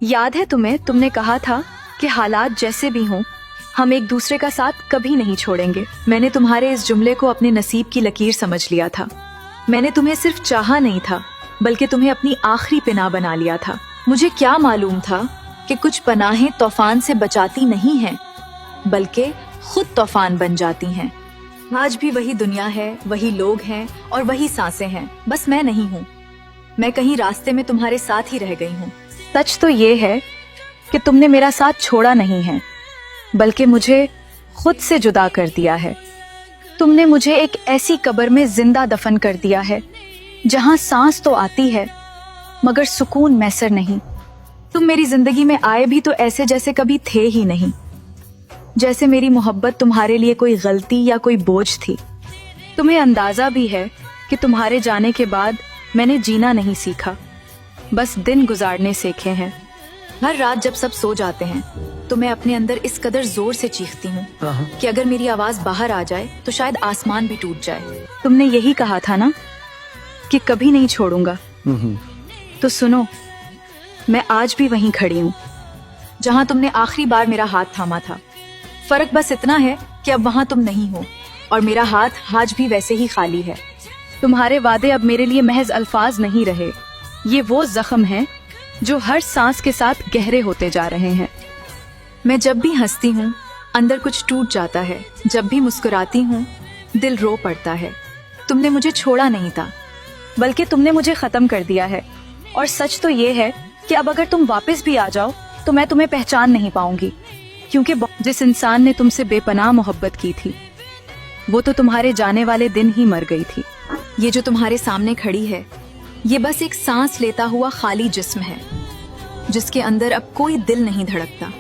याद है तुम्हें, तुमने कहा था कि हालात जैसे भी हों हम एक दूसरे का साथ कभी नहीं छोड़ेंगे। मैंने तुम्हारे इस जुमले को अपने नसीब की लकीर समझ लिया था। मैंने तुम्हें सिर्फ चाहा नहीं था बल्कि तुम्हें अपनी आखिरी पनाह बना लिया था। मुझे क्या मालूम था कि कुछ पनाहें तूफान से बचाती नहीं हैं बल्कि खुद तूफान बन जाती हैं। आज भी वही दुनिया है, वही लोग हैं और वही सांसें हैं, बस मैं नहीं हूँ। मैं कहीं रास्ते में तुम्हारे साथ ही रह गई हूँ। सच तो ये है कि तुमने मेरा साथ छोड़ा नहीं है बल्कि मुझे खुद से जुदा कर दिया है। तुमने मुझे एक ऐसी कब्र में जिंदा दफन कर दिया है जहाँ सांस तो आती है मगर सुकून मैसर नहीं। तुम मेरी जिंदगी में आए भी तो ऐसे जैसे कभी थे ही नहीं, जैसे मेरी मोहब्बत तुम्हारे लिए कोई गलती या कोई बोझ थी। तुम्हें अंदाजा भी है कि तुम्हारे जाने के बाद मैंने जीना नहीं सीखा, बस दिन गुजारने सीखे हैं। हर रात जब सब सो जाते हैं तो मैं अपने अंदर इस कदर जोर से चीखती हूँ कि अगर मेरी आवाज बाहर आ जाए तो शायद आसमान भी टूट जाए। तुमने यही कहा था ना कि कभी नहीं छोड़ूंगा, तो सुनो, मैं आज भी वहीं खड़ी हूँ जहाँ तुमने आखिरी बार मेरा हाथ थामा था। फर्क बस इतना है कि अब वहाँ तुम नहीं हो और मेरा हाथ आज भी वैसे ही खाली है। तुम्हारे वादे अब मेरे लिए महज अल्फाज नहीं रहे, ये वो जख्म हैं जो हर सांस के साथ गहरे होते जा रहे हैं। मैं जब भी हंसती हूँ अंदर कुछ टूट जाता है, जब भी मुस्कुराती हूँ दिल रो पड़ता है। तुमने मुझे छोड़ा नहीं था बल्कि तुमने मुझे खत्म कर दिया है। और सच तो ये है कि अब अगर तुम वापस भी आ जाओ तो मैं तुम्हें पहचान नहीं पाऊंगी, क्योंकि जिस इंसान ने तुमसे बेपनाह मोहब्बत की थी वो तो तुम्हारे जाने वाले दिन ही मर गई थी। ये जो तुम्हारे सामने खड़ी है ये बस एक सांस लेता हुआ खाली जिस्म है जिसके अंदर अब कोई दिल नहीं धड़कता।